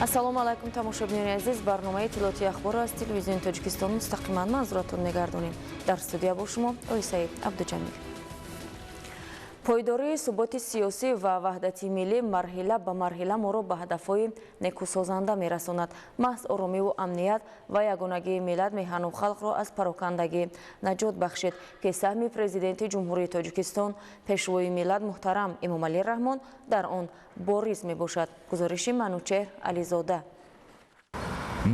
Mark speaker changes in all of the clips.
Speaker 1: ассалому алайкум тамошобинони азиз, барномаи иттилоати ахбор аз телевизиони Тоҷикистон мустақиман манзуратон мегардонем. Дар студия бо шумо Оисаи Абдуҷамил. пойдории суботи сиёсӣ ва ваҳдати миллӣ марҳила ба марҳила моро ба ҳадафҳои некусозанда мерасонад. маҳз оромиву амният ва ягонагии миллат меҳану халқро аз парокандагӣ наҷот бахшед ки саҳми президенти ҷумҳурии Тоҷикистон пешвои миллат муҳтарам Эмомалӣ Раҳмон дар он бориз мебошад. гузориши Манучеҳ Ализода.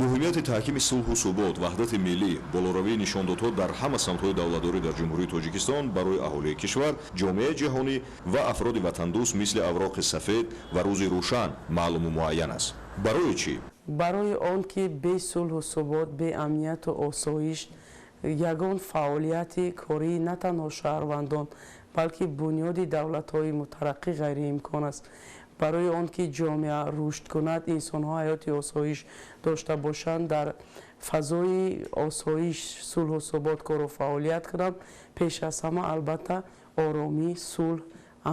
Speaker 2: муҳимияти таҳкими сулҳу субот, ваҳдати миллӣ, болоравии нишондодҳо дар ҳама самтҳои давлатдорӣ дар ҷумҳурии Тоҷикистон барои аҳолии кишвар, ҷомеаи ҷаҳонӣ ва афроди ватандӯст мисли авроқи сафед ва рӯзи рӯшан маълуму муайян аст. барои чӣ?
Speaker 3: барои он ки бе сулҳу субот, бе амнияту осоиш ягон фаъолияти кории на танҳо шаҳрвандон, балки бунёди давлатҳои мутараққӣ ғайриимкон аст. барои он ки ҷомеа рушд кунад, инсонҳо ҳаёти осоиш дошта бошанд, дар фазои осоиш, сулҳу субот кору фаъолият кунанд, пеш аз ҳама албатта оромӣ, сулҳ,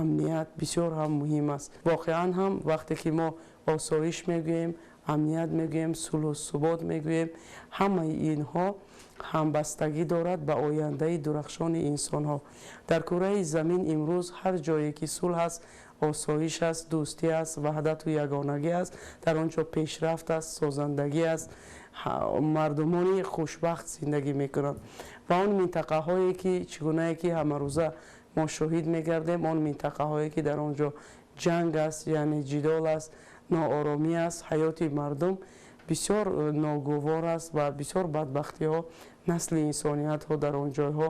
Speaker 3: амният бисёр ҳам муҳим аст. воқеан ҳам вақте ки мо осоиш мегӯем, амният мегӯем, сулҳу субот мегӯем, ҳамаи инҳо ҳамбастагӣ дорад ба ояндаи дурахшони инсонҳо. дар кураи замин имрӯз ҳар ҷое ки сулҳ аст, осоиш аст, дӯстӣ аст, ваҳдату ягонагӣ аст, дар он ҷо пешрафт аст, созандагӣ аст, мардумони хушбахт зиндагӣ мекунанд. ва он минтақаҳое ки чигунае ки ҳамарӯза мо шоҳид мегардем, он минтақаҳое ки дар он ҷо ҷанг аст, яъне ҷидол аст, нооромӣ аст, ҳаёти мардум бисёр ногувор аст ва бисёр бадбахтиҳо насли инсониятҳо дар он ҷойҳо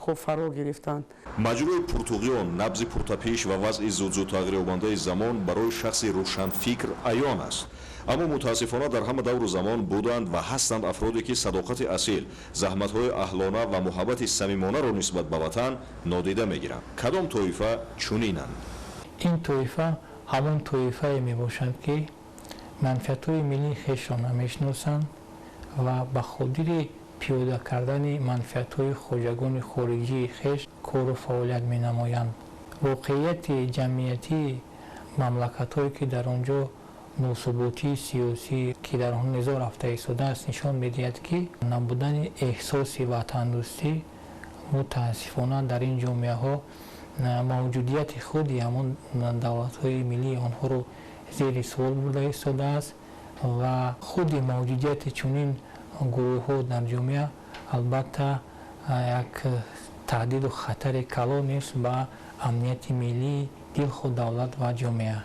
Speaker 3: хуб фаро гирифтанд.
Speaker 2: маҷрои пуртуғиён, набзи пуртапеш ва вазъи зуд тағйирёбандаи замон барои шахси рӯшанфикр аён аст. аммо мутаассифона дар ҳама давру замон буданд ва ҳастанд афроде ки садоқати асил, заҳматҳои аҳлона ва муҳаббати самимонаро нисбат ба ватан нодида мегиранд. кадом тоифа чунинанд?
Speaker 4: ин тоифа ҳамон тоифае мебошанд ки манфиатҳои миллии хешро намешиносанд ва ба хотири пиёда кардани манфиатҳои хоҷагони хориҷии хеш кору фаъолият менамоянд. воқеияти ҷамъиятии мамлакатҳое ки дар он ҷо носуботии сиёсӣ ки дар он низоъ рафта истодааст нишон медиҳад ки набудани эҳсоси ватандӯстӣ мутаассифона дар ин ҷомеаҳо мавҷудияти худи ҳамон давлатҳои миллии онҳоро зери суол бурда истодааст ва худи мавҷудияти чунин гурӯҳҳо дар ҷомеа албатта як таҳдиду хатари калон нест ба амнияти миллии дилхо давлат ва ҷомеа.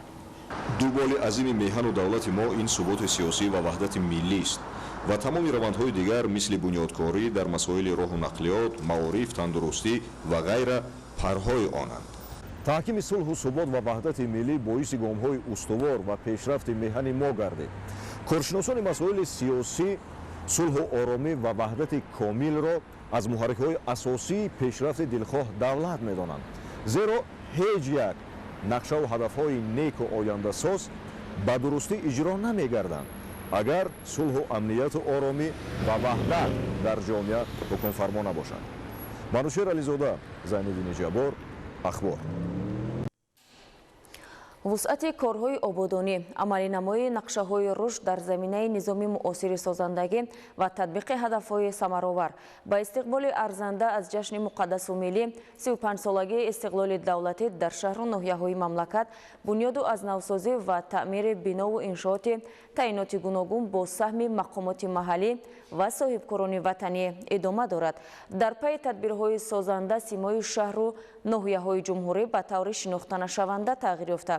Speaker 2: дуболи азими меҳану давлати мо ин суботи сиёсӣ ва ваҳдати миллист ва тамоми равандҳои дигар мисли бунёдкорӣ дар масоили роҳу нақлиёт, маориф, тандурустӣ ва ғайра парҳои онанд. таҳкими сулҳу субот ва ваҳдати миллӣ боиси гомҳои устувор ва пешрафти меҳани мо гардид. коршиносони масоили сиёсӣ сулҳу оромӣ ва ваҳдати комилро аз муҳаррикҳои асосии пешрафти дилхоҳ давлат медонанд. зеро ҳеҷ як нақшаву ҳадафҳои неку ояндасоз ба дурустӣ иҷро намегарданд агар сулҳу амнияту оромӣ ва ваҳдат дар ҷомеа ҳукмфармо набошад. Манушер Ализода, Зайниддини Ҷаббор, ахбор.
Speaker 1: вусъати корҳои ободонӣ, амалинамоии нақшаҳои рушд дар заминаи низоми муосири созандагӣ ва татбиқи ҳадафҳои самаровар ба истиқболи арзанда аз ҷашни муқаддасу миллӣ 35-солагии истиқлоли давлатӣ дар шаҳру ноҳияҳои мамлакат бунёду аз навсозӣ ва таъмири бинову иншооти таъиноти гуногун бо саҳми мақомоти маҳаллӣ ва соҳибкорони ватанӣ идома дорад. дар пайи тадбирҳои созанда симои шаҳру ноҳияҳои ҷумҳурӣ ба таври шинохтанашаванда тағйир ёфта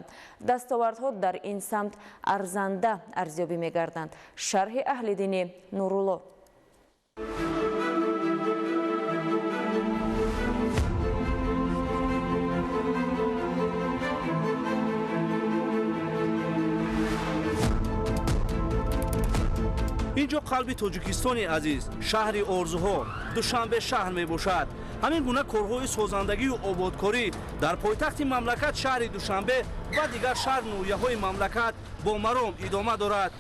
Speaker 1: дастовардҳо дар ин самт арзанда арзёбӣ мегарданд. шарҳи аҳлидини Нурулло.
Speaker 5: اینجا قلب توجیکستانی عزیز، شهر آرزوها، دوشنبه شهر می باشد. همین گونه کارهای سازندگی و آبادکاری در پایتخت مملکت شهر دوشنبه و دیگر شهر نویه‌های مملکت با مرام ادامه دارد.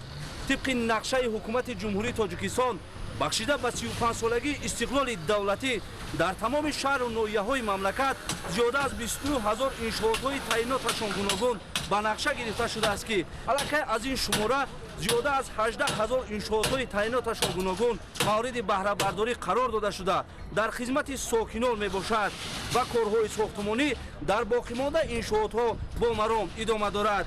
Speaker 5: طبق نقشه حکومت جمهوری تاجیکستان бахшида ба 35 солаги истиқлоли давлатӣ дар тамоми шаҳру ноҳияҳои мамлакат зиёда аз 22 000 иншоотҳои таъйиноташон гуногун ба нақша гирифта шудааст ки аллакай аз ин шумора зиёда аз 18 000 иншоотҳои таъйиноташон гуногун мавриди баҳрабардорӣ қарор дода шуда дар хизмати сокинон мебошад ва корҳои сохтмонӣ дар боқимонда иншоотҳо бо маром идома дорад.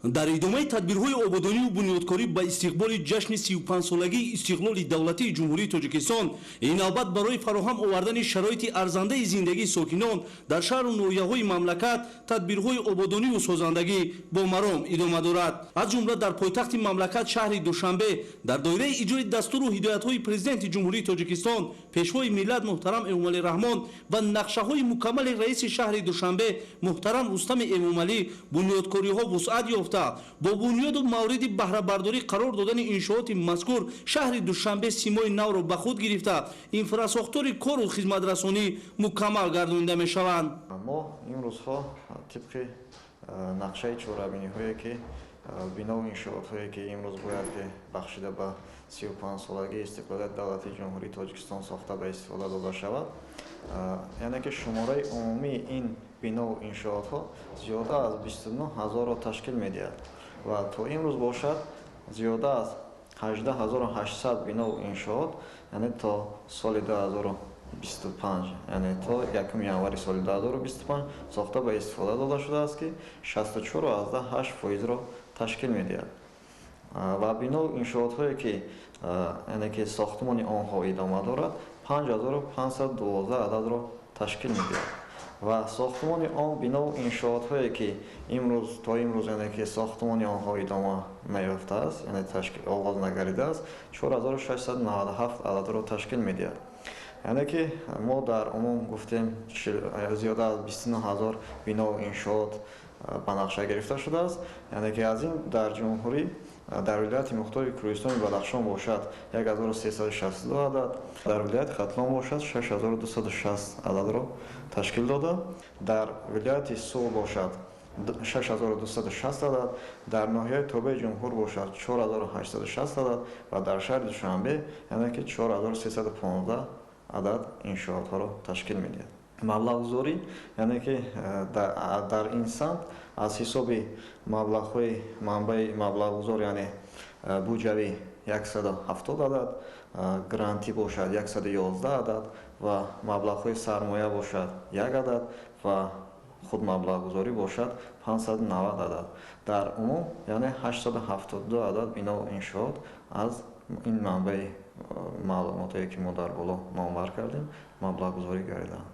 Speaker 5: дар идомаи тадбирҳои ободониву бунёдкорӣ ба истиқболи ҷашни 35-солагии истиқлоли давлатии ҷумҳурии Тоҷикистон, ин албат барои фароҳам овардани шароити арзандаи зиндагии сокинон дар шаҳру ноҳияҳои мамлакат тадбирҳои ободониву созандагӣ бо маром идома дорад. аз ҷумла дар пойтахти мамлакат шаҳри Душанбе дар доираи иҷрои дастуру ҳидоятҳои президенти ҷумҳурии Тоҷикистон, пешвои миллат муҳтарам Эмомалӣ Раҳмон ва нақшаҳои мукаммали раиси шаҳри Душанбе муҳтарам Рустами Эмомалӣ бунёдкориҳо вусъат ёфта бо бунёду мавриди баҳрабардорӣ қарор додани иншооти мазкур шаҳри Душанбе симои навро ба худ гирифта инфрасохтори кору хизматрасонӣ мукаммал гардонида мешаванд.
Speaker 6: мо имрӯзҳо тибқи нақшаи чорабиниҳое ки биноу иншоотҳое ки имрӯз бояд ки бахшида ба 35-солагии истиқлолияти давлатии ҷумҳурии Тоҷикистон сохта ба истифода дода шавад, яъне ки шумораи умумии ин биноу иншоотҳо зиёда аз 29 000-ро ташкил медиҳад ва то имрӯз бошад зиёда аз 18 800 биноу иншоот, яъне то соли 2025, яъне то 1 январи соли 2025 сохта ба истифода дода шудааст ки 64.8% ташкил медиҳад ва биноу иншоотҳое ки яъне ки сохтмони онҳо идома дорад 5512 ададро ташкил медиҳад ва сохтмони он биноу иншоотҳое ки имрӯз то имрӯз яъне ки сохтмони онҳо идома наёфтааст, яъне ташкил оғоз нагардидааст 4697 ададро ташкил медиҳад. яъне ки мо дар умум гуфтем зиёда аз 29 000 биноу иншоот ба нақша гирифта шудааст, яъне ки аз ин дар ҷумҳурӣ дар вилояти мухтори Кӯҳистони Бадахшон бошад 1362 адад, дар вилояти Хатлон бошад 6260 ададро ташкил дода, дар вилояти Суғ бошад 6260 адад, дар ноҳияи Тобаи Ҷумҳур бошад 4860 адад ва дар шаҳри Душанбе яъне ки 4315 адад иншоотҳоро ташкил медиҳад. маблағгузорӣ яъне ки дар ин самт аз ҳисоби маблағҳои манбаи маблағгузор яъне буҷавӣ 170 адад, грантӣ бошад 111 адад ва маблағҳои сармоя бошад 1 адад ва худ маблағгузорӣ бошад 590 адад. дар умум яъне 872 адад биноу иншоот аз ин манбаи маълумоте ки мо дар боло номбар кардем маблағгузорӣ гардиданд.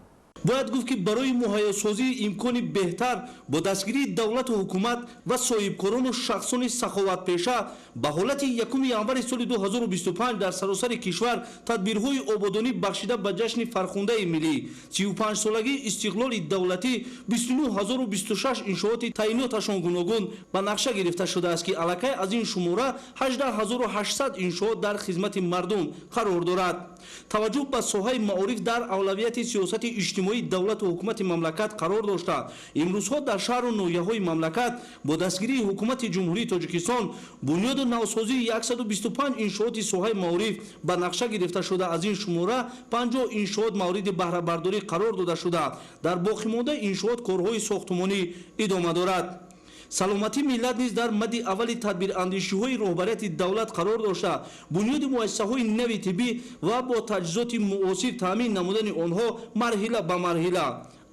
Speaker 6: бояд гуфт ки барои муҳайёсозии имкони беҳтар бо дастгирии давлату ҳукумат ва соҳибкорону шахсони саховатпеша ба ҳолати 1 январи соли 2025 дар саросари кишвар тадбирҳои ободонӣ бахшида ба ҷашни фархундаи миллӣ 35-солагии истиқлоли давлатӣ 29 026 иншооти таъйиноташон гуногун ба нақша гирифта шудааст ки аллакай аз ин шумора 18 800 иншоот дар хизмати мардум қарор дорад. таваҷҷӯҳ ба соҳаи маориф дар авлавияти сиёсати иҷтимоии давлату ҳукумати мамлакат қарор дошта имрӯзҳо дар шаҳру ноҳияҳои мамлакат бо дастгирии ҳукумати ҷумҳурии Тоҷикистон бунёду навсозии 125 иншооти соҳаи маориф ба нақша гирифта шуда аз ин шумора 50 иншоот мавриди баҳрабардорӣ қарор дода шуда дар боқимонда иншоот корҳои сохтмонӣ идома дорад. саломатии миллат низ дар мадди аввали тадбирандешиҳои роҳбарияти давлат қарор дошта бунёди муассисаҳои нави тиббӣ ва бо таҷҳизоти муосир таъмин намудани онҳо марҳила ба марҳила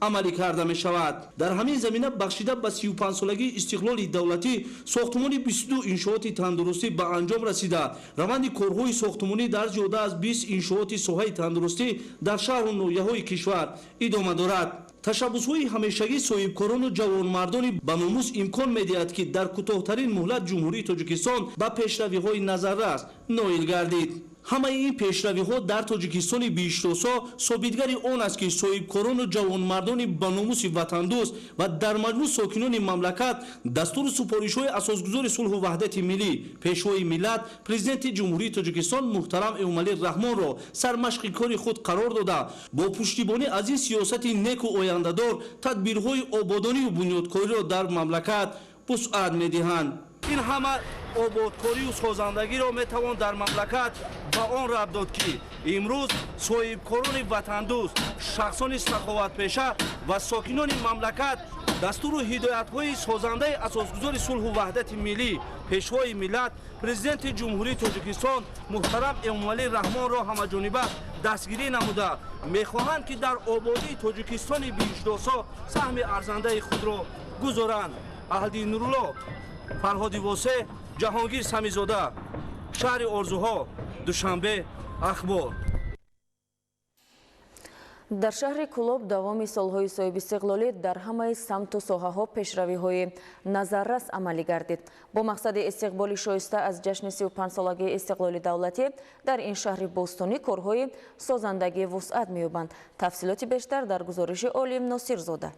Speaker 6: амалӣ карда мешавад. дар ҳамин замина бахшида ба 35-солагии истиқлоли давлатӣ сохтмони 22 иншооти тандурустӣ ба анҷом расида раванди корҳои сохтмонӣ дар зиёда аз 20 иншооти соҳаи тандурустӣ дар шаҳру ноҳияҳои кишвар идома дорад. ташаббусҳои ҳамешагии соҳибкорону ҷавонмардони ба номус имкон медиҳад ки дар кӯтоҳтарин муҳлат ҷумҳурии Тоҷикистон ба пешравиҳои назаррас ноил гардид. ҳамаи ин пешравиҳо дар тоҷикистони бииштосо собитгари он аст ки соҳибкорону ҷавонмардони ба номуси ватандӯст ва дар маҷмӯъ сокинони мамлакат дастуру супоришҳои асосгузори сулҳу ваҳдати миллӣ пешвои миллат президенти ҷумҳурии Тоҷикистон муҳтарам Эмомалӣ Раҳмонро сармашқи кори худ қарор дода бо пуштибонӣ аз ин сиёсати неку ояндадор тадбирҳои ободониву бунёдкориро дар мамлакат вусъат медиҳанд.
Speaker 5: این همه آبادکاری و سازندگی را میتوان در مملکت به آن ربط داد که امروز صاحبکاران وطندوست، شخصان سخاوتپیشه و ساکنان مملکت دستور و هدایت‌های سازنده اساسگذار صلح و وحدت ملی پیشوای ملت پرزیدنت جمهوری تاجیکستان محترم امامعلی رحمان را همه‌جانبه دستگیری نموده می‌خواهند که در آبادی تاجیکستان بیشداسا سهم ارزنده خود را گذارند. احدین نورالله، فرهادی واسع، جهانگیر سمیزاده، شهر آرزوها، دوشنبه اخبار.
Speaker 1: در شهر کلوب دوامی سالهای صاحب استقلالی در همه سمت و ساحه‌ها پیشروی‌های نظررس عملی گردید. با مقصد استقبال شایسته از جشن 35 سالگی استقلال دولتی در این شهر بوستونی کارهای سازندگی وسعت می‌یابند. تفصیلات بیشتر در گزارش عالم ناصرزاده.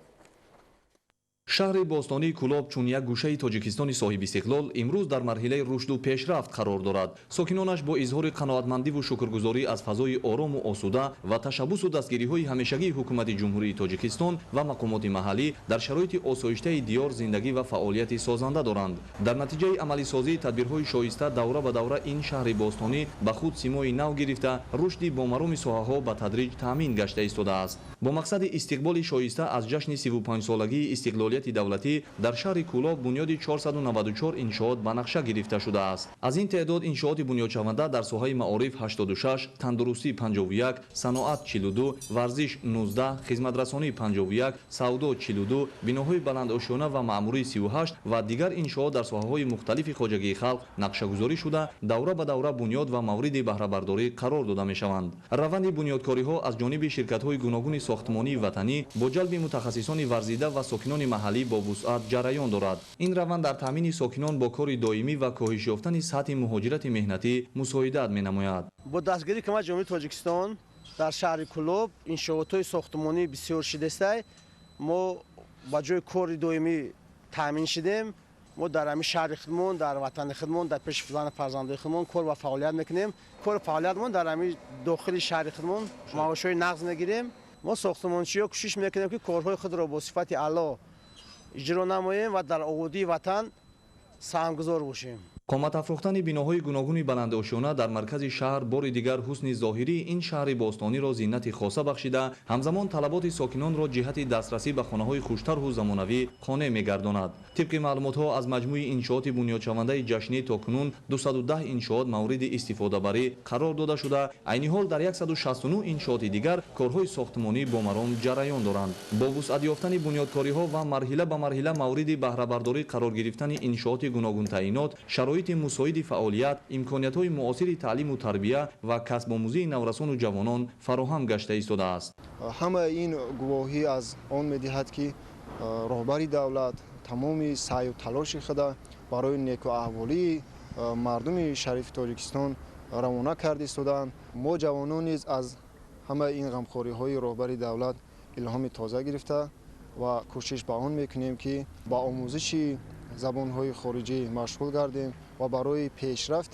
Speaker 7: شهر بوستونی کلوب чун як гӯшаи тоҷикистони соҳиби истиқлол имрӯз дар марҳилаи рушду пешрафт қарор дорад. сокинонаш бо изҳори қаноатмандиву шукргузорӣ аз фазои орому осуда ва ташаббусу дастгириҳои ҳамешагии ҳукумати ҷумҳурии тоҷикистон ва мақомоти маҳаллӣ дар шароити осоиштаи диёр зиндагӣ ва фаъолияти созанда доранд. дар натиҷаи амалисозии тадбирҳои шоиста давра ба давра ин шаҳри бостонӣ ба худ симои нав гирифта рушди бомароми соҳаҳо ба тадриҷ таъмин гашта истодааст. бо мақсади истиқболи шоиста аз ҷашни 35 солагии истиқлолияти давлатӣ дар шаҳри кулоб бунёди 494 иншоот ба нақша гирифта шудааст. аз ин теъдод иншооти бунёдшаванда дар соҳаи маориф 86, тандурустӣ 51, саноат 42, варзиш 19, хизматрасонӣ 51, савдо 42, биноҳои баландошона ва маъмурӣ 38 ва дигар иншоот дар соҳаҳои мухталифи хоҷагии халқ нақшагузорӣ шуда давра ба давра бунёд ва мавриди баҳрабардорӣ қарор дода мешаванд. раванди бунёдкориҳо аз ҷониби ширкатҳои гуногуни сохтмонии ватанӣ бо ҷалби мутахассисони варзида ва сокинони маҳаллӣ бо вусъат ҷараён дорад. ин раванд дар таъмини сокинон бо кори доимӣ ва коҳиш ёфтани сатҳи муҳоҷирати меҳнатӣ мусоидат менамояд.
Speaker 8: бо дастгирии ҳукумати ҷумҳурии тоҷикистон дар шаҳри кулоб иншоотҳои сохтмонӣ бисёр шидестай мо ба ҷои кори доимӣ таъмин шидем. мо дар ҳамин шаҳри худмон, дар ватани худмон, дар пеши зани фарзандои худмон кор ва фаъолият мекунем. кори фаъолиятмон дар ҳамин дохили шаҳри худмон маошҳои нағз мегирем. мо сохтмончиҳо кӯшиш мекунем ки корҳои худро бо сифати аъло иҷро намоем ва дар ободии ватан саҳмгузор бошем.
Speaker 7: قامت افروختن بیناهای گوناگون بلندآشیانه در مرکز شهر بار دیگر حسن ظاهری این شهر باستانی را زینت خاصه بخشیده، همزمان طلبات ساکنان را جهت دسترسی به خانه‌های خوشتر و زمانوی قانع می‌گرداند. طبق معلومات‌ها از مجموع انشاءات بنیادشونده جشنی تاکنون 210 انشاءات مورد استفاده بری قرار داده شده، عین حال در 169 انشاءات دیگر کارهای ساختمانی با مرام جریان دارند. با وسعت یافتن بنیادکاری‌ها و مرحله به مرحله مورد بهره برداری قرار گرفتن انشاءات گوناگون تعیینات، شرایط مساعد فعالیت، امکانیت‌های معاصر تعلیم و تربیت و کسب آموزی نورسان و جوانان فراهم گشته ایستاده است.
Speaker 9: همه این گواهی از آن می‌دهد که رهبری دولت تمام سعی و تلاش خود برای نیکوحوالی مردم شریف تاجیکستان روانه کرده ایستادند. ما جوانان نیز از همه این غمخوری‌های رهبری دولت الهام تازه گرفته و کوشش به آن می‌کنیم که با آموزش زبان‌های خارجی مشغول گردیم و برای پیشرفت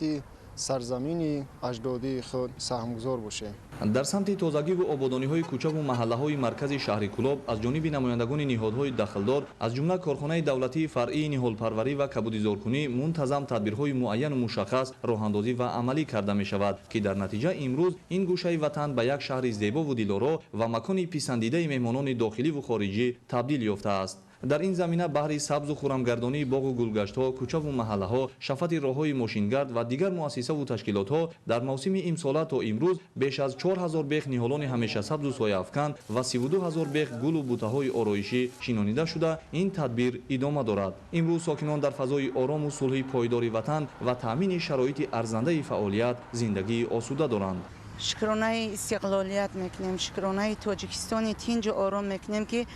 Speaker 9: سرزمین اجدادی خود سهمگذار باشیم.
Speaker 7: در سمت تازگی و آبادانی‌های کوچه و محله‌های مرکز شهر کلاب از جانب نمایندگان نهادهای دخلدار از جمله کارخانه دولتی فرعی نهالپروری و کبودیزارکنی منتظم تدبیرهای معین و مشخص راه‌اندازی و عملی کرده می‌شود که در نتیجه امروز این گوشه وطن به یک شهر زیبا و دلارا و مکان پسندیده مهمانان داخلی و خارجی تبدیل یافته است. در این زمینه بحر سبز و خرمگردانی باغ و گلگشت‌ها، کوچه و محله‌ها، شفت راه‌های ماشینگرد و دیگر مؤسسه و تشکیلات‌ها در موسم امسال تا امروز بیش از 4000 بیخ نهالان همیشه سبز و سایه افکن و 32000 بیخ گل و بوته‌های آرایشی چینانیده شده. این تدبیر ادامه دارد. امروز ساکنان در فضای آرام و صلح پایدار وطن و تامین شرایط ارزنده فعالیت زندگی آسوده دارند.
Speaker 10: شکرانه استقلالیت میکنیم، شکرانه تاجیکستان تینج آرام میکنیم که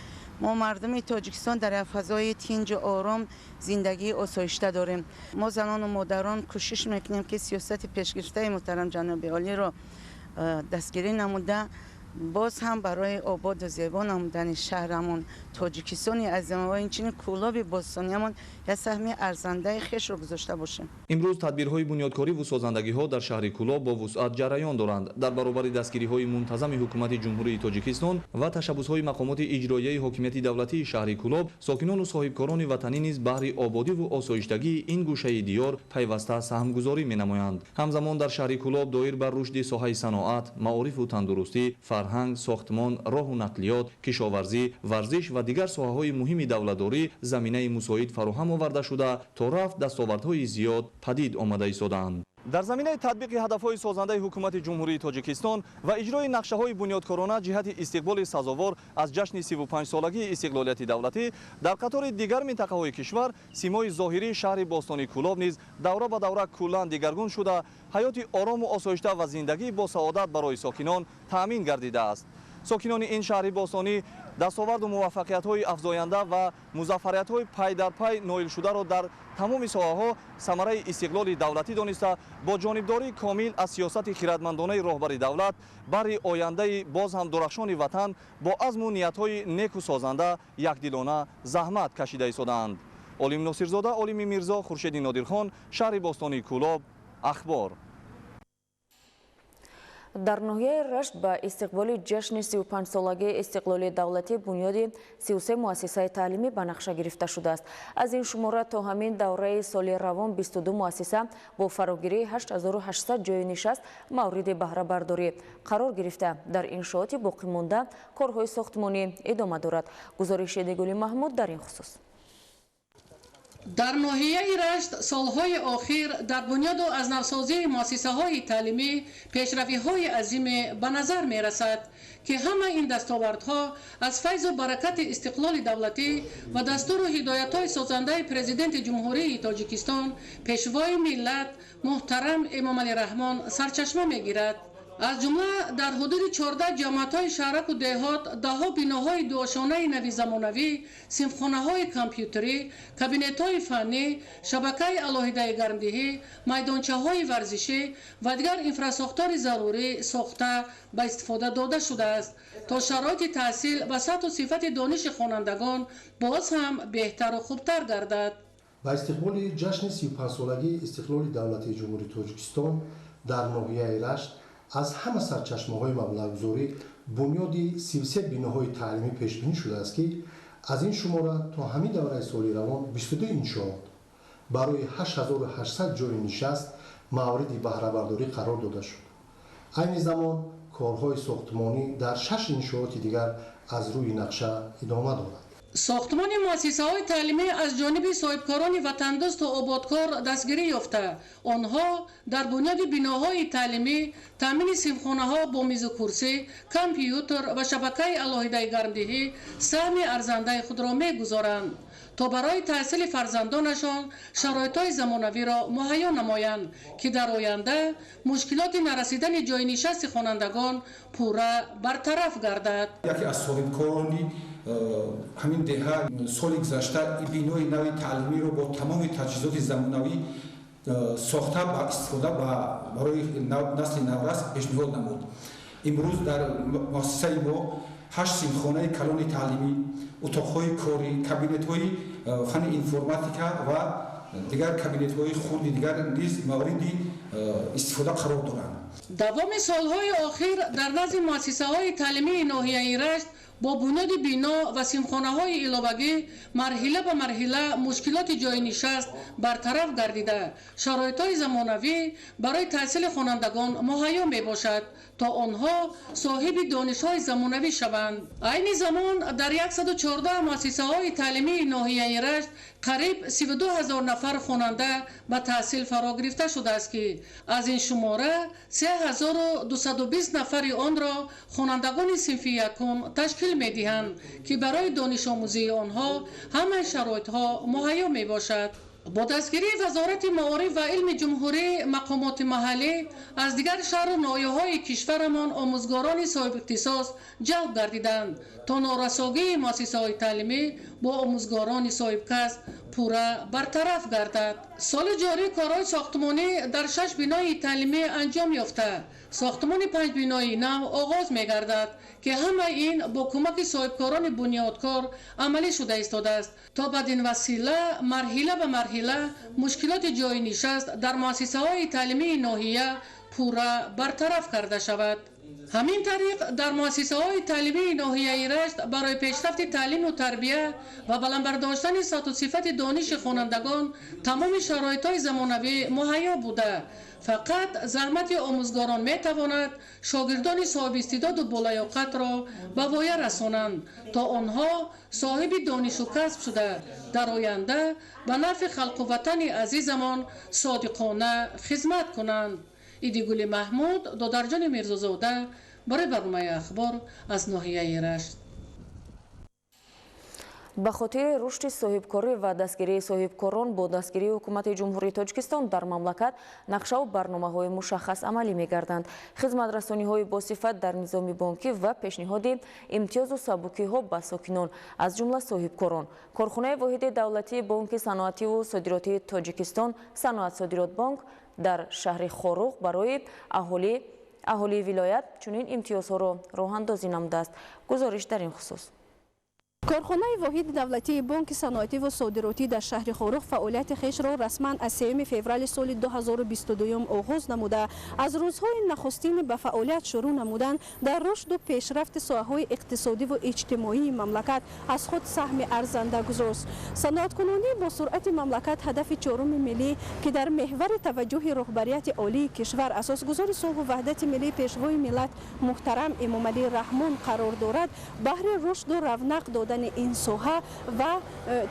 Speaker 10: ما مردم تاجیکستان در فضای تینج و آرام زندگی آسایشته داریم. ما زنان و مادران کوشش میکنیم که سیاست پیشگرفته محترم جناب عالی را دستگیری نموده باز هم برای آباد و زیبا نمودن شهرمون تاجیکستانی عزیزم و اینچنین کولاب باستانیمون یه سهم ارزنده خش رو گذاشته باشیم.
Speaker 7: امروز تدبیرهای بنیادکاری و سازندگی‌ها در شهر کولاب با وسعت جریان دارند. در برابر دستگیری‌های منتظم حکومت جمهوری تاجیکستان و تشبس‌های مقامات اجرایی حاکمیت دولتی شهر کولاب، ساکنان و صاحبکاران وطنی نیز بهر آبادی و آسایشگی این گوشه دیار پیوسته سهمگذاری می‌نمایند. همزمان در شهر کولاب دایر بر رشد ساحه صنعت، معارف و تندرستی، فرهنگ، ساختمان، راه و نقلیات، کشاورزی، ورزش و دیگر ساحه‌های مهم دولتداری زمینه مساعد فراهم آورده شده تا رفع دستاوردهای زیاد پدید آمده ایستادند. در زمینه تطبیق هدفهای سازنده حکومت جمهوری تاجیکستان و اجرای نقشه‌های بنیادکارانه جهت استقبال سزاوار از جشن 35 سالگی استقلالیت دولتی در قطار دیگر منطقه‌های کشور، سیمای ظاهری شهر باستانی کولاب نیز دوره به دوره کلاً دیگرگون شده، حیات آرام و آسایشته و زندگی با سعادت برای ساکنان تأمین گردیده است. ساکنان این شهر باستانی دستاورد و موفقیت‌های افزاینده و مظفریت‌های پی در پی نایل شده را در تمام ساحه‌ها ثمره استقلال دولتی دانسته، با جانبداری کامل از سیاست خردمندانه راهبر دولت برای آینده باز هم درخشان وطن با عزم و نیت‌های نیک و سازنده یکدلانه زحمت کشیده ایستادند. عالم ناصرزاده، عالم میرزا، خورشید نادرخان، شهر باستانی کولاب، اخبار.
Speaker 1: در ناحیه رشت با استقبال جشن 35 سالگی استقلالی دولتی بنیاد 33 مؤسسه تعلیمی به نقشه گرفته شده است. از این شماره تا همین دوره سال روان 22 مؤسسه با فراگیری 8800 جای نشست مورد بهره برداری قرار گرفته. در انشاءات باقی مانده کارهای ساختمانی ادامه دارد. گزارش گل محمود در این خصوص.
Speaker 11: در ناحیه رشت سالهای آخر در بنیاد و از نوسازی مؤسسه‌های تعلیمی پیشروی‌های عظیم به نظر می‌رسد که همه این دستاوردها از فیض و برکت استقلال دولتی و دستور و هدایت‌های سازنده پرزیدنت جمهوری تاجیکستان پیشوای ملت محترم امام علی رحمان سرچشمه می‌گیرد. از جمله در حدود 14 جماعت‌های شهرک و دهات، ده‌ها بیناهای دوآشانه نوی زمانوی، سیمخانه‌های کامپیوتری، کابینت‌های فنی، شبکه علاهده گرمدهی، میدانچه‌های ورزشی و دیگر انفراساختار ضروری ساخته به استفاده داده شده است تا شرایط تحصیل و سطح و صفت دانش خوانندگان باز هم بهتر و خوبتر گردد.
Speaker 12: با استقبال جشن 35 سالگی استقلال دولتی جمهوری تاجیکستان در ناحیه رشت از همه سرچشمه‌های مبلغ‌گذاری بنیاد 33 بیناهای تعلیمی پیش بینی شده است که از این شماره تا همین دوره سال روان 22 انشاءات برای 8800 جای نشست مورد بهره برداری قرار داده شد. این زمان کارهای ساختمانی در 6 انشاءات دیگر از روی نقشه ادامه دارد.
Speaker 11: ساختمان مؤسسه‌های تعلیمی از جانب صاحبکاران وطندوست و آبادکار دستگیری یافته. آنها در بنیاد بناهای تعلیمی، تامین سیمخانه‌ها با میز و کرسی، کامپیوتر و شبکه علاهده گرمدهی سهم ارزنده خود را می‌گذارند تا برای تحصیل فرزندانشان شرایط‌های زمانوی را مهیا نمایند که در آینده مشکلات نرسیدن جای نشست خوانندگان پورا برطرف گردد.
Speaker 13: یکی از صاحبکاران همین دهه سال گذشته این بینای نوی تعلیمی رو با تمام تجهیزات زمانوی ساخته با استفاده برای نسل نورس پیشنهاد نمود. امروز در مؤسسه ما 8 سیمخانه کلان تعلیمی، اتاق‌های کاری، کابینت‌های فن اینفرماتیکا و دیگر کابینت‌های خرد دیگر نیز مورد استفاده قرار دارند.
Speaker 11: دوام سالهای آخر در نزد مؤسسه‌های تعلیمی ناحیه رشت با بنیاد بینا و سیمخانه‌های علاوگی مرحله به مرحله مشکلات جای نشست برطرف گردیده شرایط‌های زمانوی برای تحصیل خوانندگان مهیا میباشد تا آنها صاحب دانش‌های زمانوی شوند. عین زمان در 114 مؤسسه‌های تعلیمی ناحیه رشت قریب 32,000 نفر خواننده به تحصیل فرا گرفته شده است که از این شماره 3220 نفر آن را خوانندگان صنف یکم تشکیل می‌دهند که برای دانش آموزی آنها همه شرایط‌ها مهیا میباشد. با دستگیری وزارت معارف و علم جمهوری مقامات محلی از دیگر شهر و ناحیه‌های کشورمان آموزگاران صاحب اختصاص جلب گردیدند تا نارساگی مؤسسه‌های تعلیمی با آموزگاران صاحب کسب پورا برطرف گردد. سال جاری کارهای ساختمانی در 6 بینای تعلیمی انجام یافته. ساختمان 5 بینای نو آغاز می گردد که همه این با کمک صاحبکاران بنیادکار عملی شده ایستاده است تا بدین وسیله مرحله به مرحله مشکلات جای نشست در مؤسسه های تعلیمی ناحیه پورا برطرف کرده شود. همین طریق در مؤسسه های تعلیمی ناحیه رشت برای پیشرفت تعلیم و تربیه و بلندبرداشتن سطح و صفت دانش خوانندگان تمام شرایط های زمانوی مهیا بوده. فقط زحمت آموزگاران می تواند شاگردان صاحب استعداد و بالیاقت را به وایه رسانند تا آنها صاحب دانش و کسب شده در آینده به نفع خلق و وطن عزیزمان صادقانه خدمت کنند. ایدیگل محمود، دادرجان میرزازاده، برای برنامه اخبار از ناحیه رشت.
Speaker 1: به خاطر رشد صاحبکاری و دستگیری صاحبکاران با دستگیری حکومت جمهوری تاجیکستان در مملکت نقشه و برنامه‌های مشخص عملی می‌گردند. خدمت‌رسانی‌های با صفت در نظام بانکی و پیشنهاد امتیاز و سبوکی‌ها به ساکنان از جمله صاحبکاران. کارخانه واحد دولتی بانک صنعتی و صادراتی تاجیکستان صنعت صادرات بانک در شهر خوروغ برای اهالی ولایت چنین امتیازها را راه اندازی نموده است. گزارش در این خصوص.
Speaker 14: کارخانه واحد دولتی بانک صنعتی و صادراتی در شهر خوروغ فعالیت خیش را رسما از 3 فوریه سال 2022 آغاز نموده. از روزهای نخستین به فعالیت شروع نمودن در رشد و پیشرفت ساحه‌های اقتصادی و اجتماعی مملکت از خود سهم ارزنده گذاشت. صنعت‌کنانی با سرعت مملکت هدف 4 ملی که در محور توجه رهبریت عالی کشور اساسگذار صلح و وحدت ملی پیشوای ملت محترم امام علی رحمان قرار دارد، بهر رشد و رونق دادن این ساحه و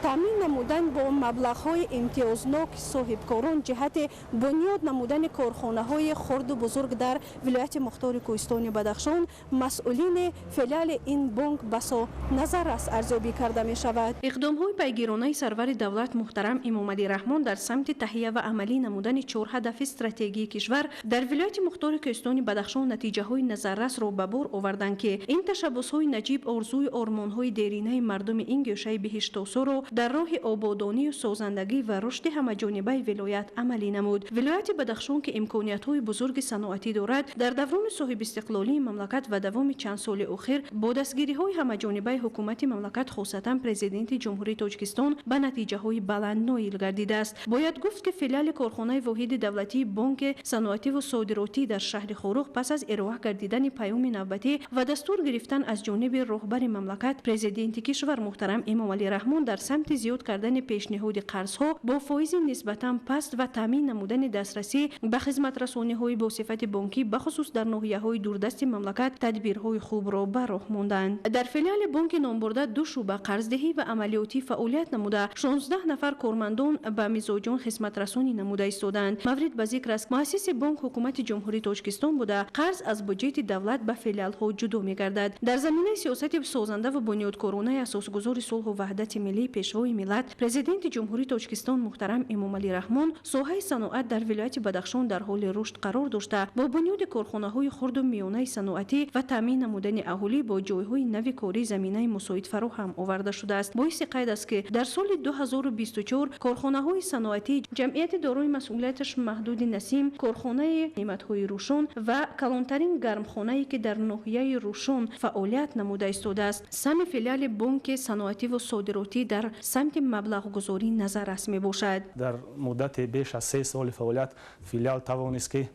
Speaker 14: تامین نمودن با مبلغ‌های امتیازناک صاحبکاران جهت بنیاد نمودن کارخانه‌های خرد و بزرگ در ولایت مختار کوهستان بدخشان مسئولین فعال این بانک بسا نظر است ارزیابی کرده می شود. اقدام‌های پیگیرانه سرور دولت محترم امام علی رحمان در سمت تهیه و عملی نمودن 4 هدف استراتژیکی کشور در ولایت مختار کوهستان بدخشان نتیجه‌های نظررس را به بار آوردند که این تشبس‌های نجیب آرزوی آرمان‌های دیرینه مردم این گوشه بهشت‌آسا را در راه آبادانی و سازندگی و رشد همه‌جانبه ولایت عملی نمود. ولایت بدخشان که امکانیت‌های بزرگ صنعتی دارد در دوران صاحب استقلالی مملکت و دوام چند سال اخیر با دستگیری‌های همه‌جانبه حکومت مملکت خصوصاً پرزیدنت جمهوری تاجیکستان به نتیجه‌های بلند نائل گردیده است. باید گفت که فعال کارخانه واحد دولتی بانک صنعتی و صادراتی در شهر خوروغ پس از ارائه گردیدن پیام نوبتی و دستور گرفتن از جانب رهبر مملکت پرزیدنت کشور محترم امام علی رحمان در سمت زیاد کردن پیشنهاد قرض‌ها با فایز نسبتاً پست و تامین نمودن دسترسی به خدمت رسانی‌های با صفت بانکی بخصوص در ناحیه‌های دوردست مملکت تدبیرهای خوب را به راه ماندند. در فیلیال بانک نامبرده 2 شعبه قرضدهی و عملیاتی فعالیت نموده 16 نفر کارمندان به مزاجان خدمت رسانی نموده ایستادند. مورد به ذکر است مؤسس بانک حکومت جمهوری تاجیکستان بوده قرض از بودجت دولت به فیلیال‌ها جدا می‌گردد. در زمینه سیاست سازنده و بنیادکارانه اساسگذار صلح و وحدت ملی پیشوای ملت پرزیدنت جمهوری تاجیکستان محترم امام علی رحمان ساحه صنعت در ولایت بدخشان در حال رشد قرار داشته با بنیاد کارخانه‌های خرد و میانه صنعتی و تامین نمودن اهالی با جایهای نو کاری زمینه مساعد فراهم آورده شده است. باعث قید است که در سال 2024 کارخانه‌های صنعتی جمعیت دارای مسئولیتش محدود نسیم کارخانه نعمت‌های روشن و کلانترین گرمخانه‌ای که در ناحیه روشن فعالیت نموده ایستاده است. سهم فیلیال بانک صنعتی و صادراتی در سمت مبلغ گذاری نظررس می باشد.
Speaker 15: در مدت بیش از 3 سال فعالیت فیلیال توانست که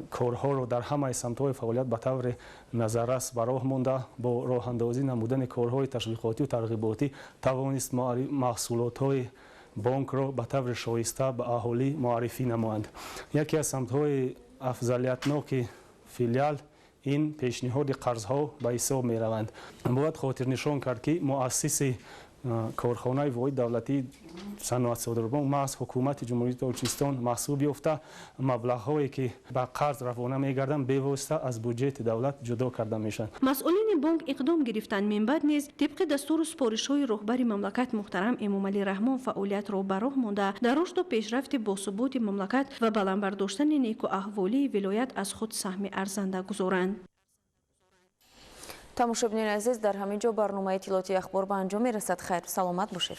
Speaker 15: کارها را در همه سمت‌های فعالیت به طور نظررس به راه مانده با راه اندازی نمودن کارهای تشویقاتی و ترغیباتی توانست محصولات‌های بانک را به طور شایسته به اهالی معرفی نمایند. یکی از سمت‌های افضلیتناک فیلیال این پیشنهاد قرض‌ها به حساب می روند. باید خاطر نشان کرد که مؤسس کارخانه واحد دولتی صنعت صادرات بانک محض حکومت جمهوری تاجیکستان محسوب یافته مبلغ‌هایی که به قرض روانه می‌گردند به واسطه از بودجت دولت جدا کرده میشن.
Speaker 14: مسئولین بانک اقدام گرفتند من بعد نیز طبق دستور و سپارش‌های رهبر مملکت محترم امام علی رحمان فعالیت را به راه مانده در رشد و پیشرفت باثبات مملکت و بلندبرداشتن نیک و احوالی ولایت از خود سهم ارزنده گذارند.
Speaker 1: تماشاچیان عزیز در همین جا برنامه اطلاعاتی اخبار به انجام میرسد. خیر سلامت باشید.